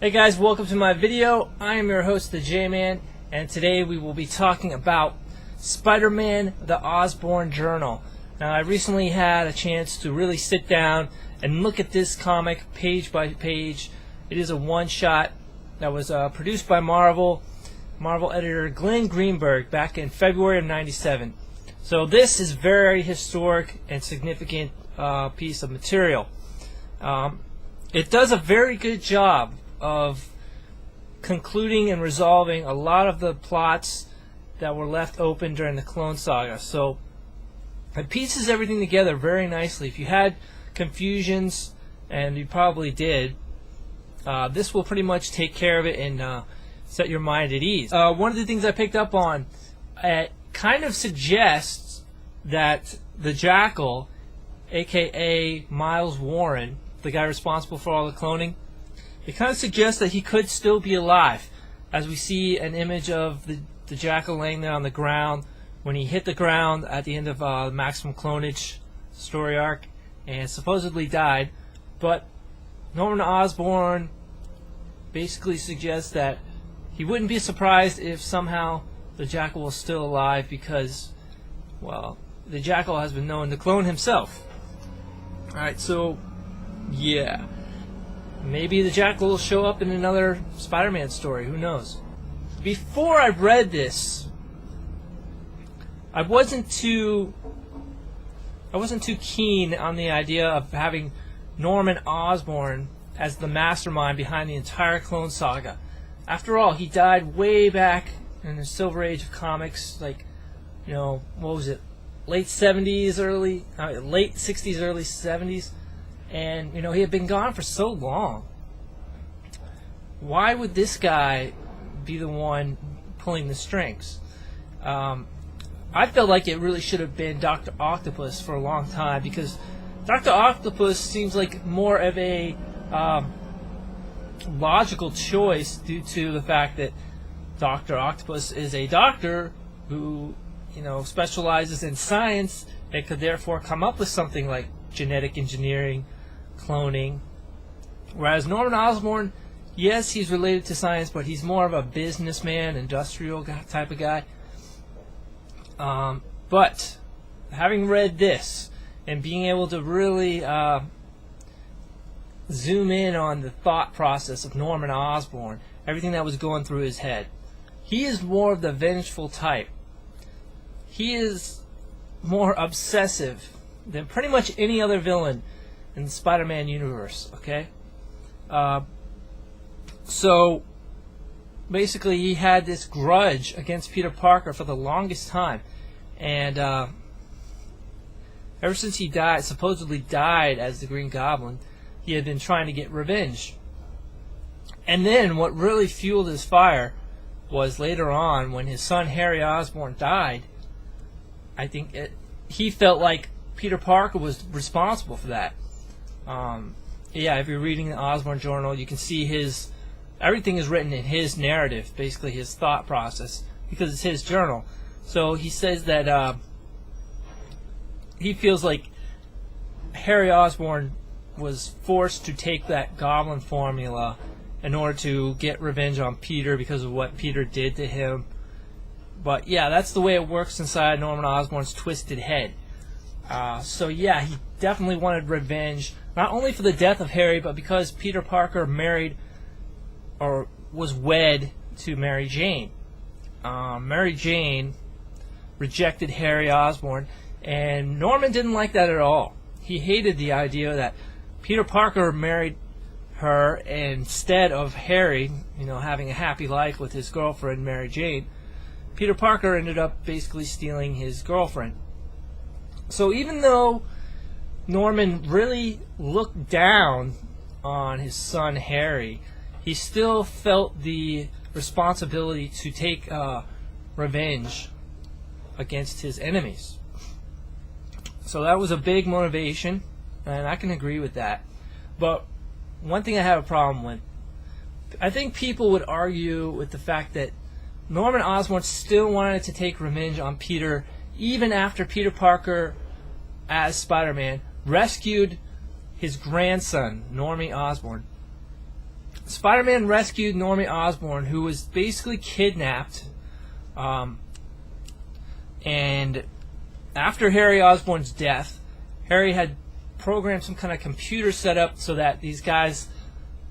Hey guys, welcome to my video. I am your host, the J-Man, and today we will be talking about Spider-Man, the Osborn Journal. Now, I recently had a chance to really sit down and look at this comic page by page. It is a one-shot that was produced by Marvel editor Glenn Greenberg back in February of '97. So this is very historic and significant piece of material. It does a very good job of concluding and resolving a lot of the plots that were left open during the Clone Saga. So it pieces everything together very nicely. If you had confusions, and you probably did, this will pretty much take care of it and set your mind at ease. One of the things I picked up on, it kind of suggests that the Jackal, aka Miles Warren, the guy responsible for all the cloning, it kind of suggests that he could still be alive, as we see an image of the Jackal laying there on the ground when he hit the ground at the end of the Maximum Clonage story arc and supposedly died. But Norman Osborn basically suggests that he wouldn't be surprised if somehow the Jackal was still alive because, well, the Jackal has been known to clone himself. Alright, so yeah. Maybe the Jackal will show up in another Spider-Man story, who knows. Before I read this, I wasn't too keen on the idea of having Norman Osborn as the mastermind behind the entire Clone Saga. After all, he died way back in the Silver Age of comics, like, you know, what was it, late 60s, early 70s. And, you know, he had been gone for so long. Why would this guy be the one pulling the strings? I felt like it really should have been Dr. Octopus for a long time, because Dr. Octopus seems like more of a logical choice due to the fact that Dr. Octopus is a doctor who, you know, specializes in science and could therefore come up with something like genetic engineering, cloning. Whereas Norman Osborn, yes, he's related to science, but he's more of a businessman, industrial type of guy. But having read this and being able to really zoom in on the thought process of Norman Osborn, everything that was going through his head, he is more of the vengeful type. He is more obsessive than pretty much any other villain in the Spider-Man universe, okay? So basically he had this grudge against Peter Parker for the longest time, and ever since he supposedly died as the Green Goblin, he had been trying to get revenge. And then what really fueled his fire was later on when his son Harry Osborn died. I think he felt like Peter Parker was responsible for that. Yeah, if you're reading the Osborn Journal, you can see everything is written in his narrative, basically his thought process, because it's his journal. So he says that he feels like Harry Osborn was forced to take that goblin formula in order to get revenge on Peter because of what Peter did to him. But yeah, that's the way it works inside Norman Osborn's twisted head. So yeah, he definitely wanted revenge, not only for the death of Harry, but because Peter Parker married, or was wed to Mary Jane. Mary Jane rejected Harry Osborn, and Norman didn't like that at all. He hated the idea that Peter Parker married her instead of Harry, you know, having a happy life with his girlfriend Mary Jane. Peter Parker ended up basically stealing his girlfriend. So even though Norman really looked down on his son Harry, he still felt the responsibility to take revenge against his enemies. So that was a big motivation, and I can agree with that. But one thing I have a problem with, I think people would argue with the fact that Norman Osborn still wanted to take revenge on Peter even after Peter Parker, as Spider-Man, rescued his grandson, Normie Osborn. Spider-Man rescued Normie Osborn, who was basically kidnapped. And after Harry Osborn's death, Harry had programmed some kind of computer setup so that these guys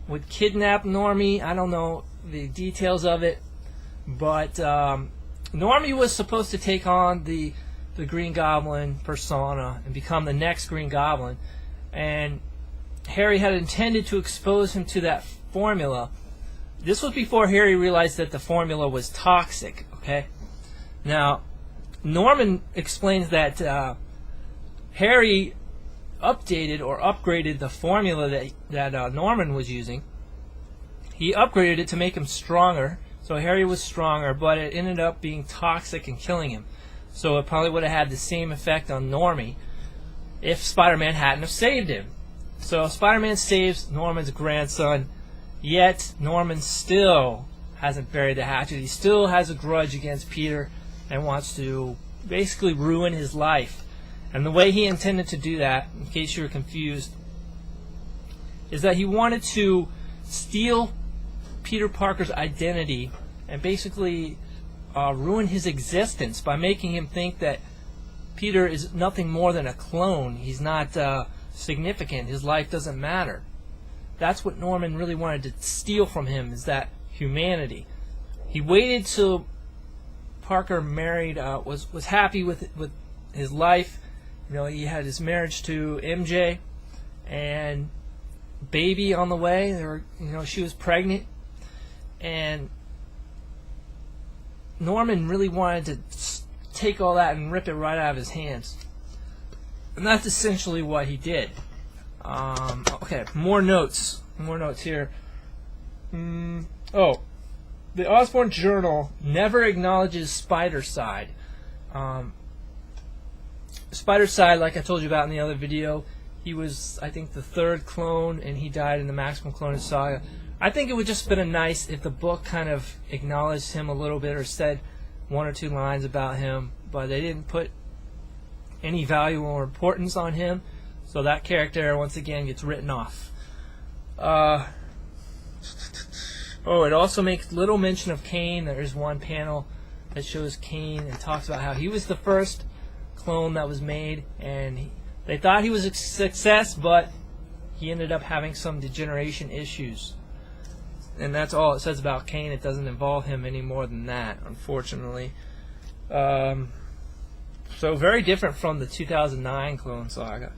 would kidnap Normie. I don't know the details of it, but Normie was supposed to take on the Green Goblin persona and become the next Green Goblin, and Harry had intended to expose him to that formula. This was before Harry realized that the formula was toxic. Okay, now Norman explains that Harry updated or upgraded the formula that Norman was using. He upgraded it to make him stronger, so Harry was stronger, but it ended up being toxic and killing him. So it probably would have had the same effect on Normie if Spider-Man hadn't have saved him. So Spider-Man saves Norman's grandson, yet Norman still hasn't buried the hatchet. He still has a grudge against Peter and wants to basically ruin his life. And the way he intended to do that, in case you were confused, is that he wanted to steal Peter Parker's identity and basically ruin his existence by making him think that Peter is nothing more than a clone. He's not significant. His life doesn't matter. That's what Norman really wanted to steal from him, is that humanity. He waited till Parker married, was happy with his life. You know, he had his marriage to MJ and baby on the way. She was pregnant, and Norman really wanted to take all that and rip it right out of his hands. And that's essentially what he did. Okay, more notes here. The Osborn Journal never acknowledges Spider-Side. Spider-Side, like I told you about in the other video, he was, I think, the third clone, and he died in the Maximum Clone Saga. I think it would just been nice if the book kind of acknowledged him a little bit or said one or two lines about him, but they didn't put any value or importance on him, so that character once again gets written off. It also makes little mention of Kane. There is one panel that shows Kane and talks about how he was the first clone that was made, and they thought he was a success, but he ended up having some degeneration issues. And that's all it says about Kane. It doesn't involve him any more than that, unfortunately. So very different from the 2009 Clone Saga.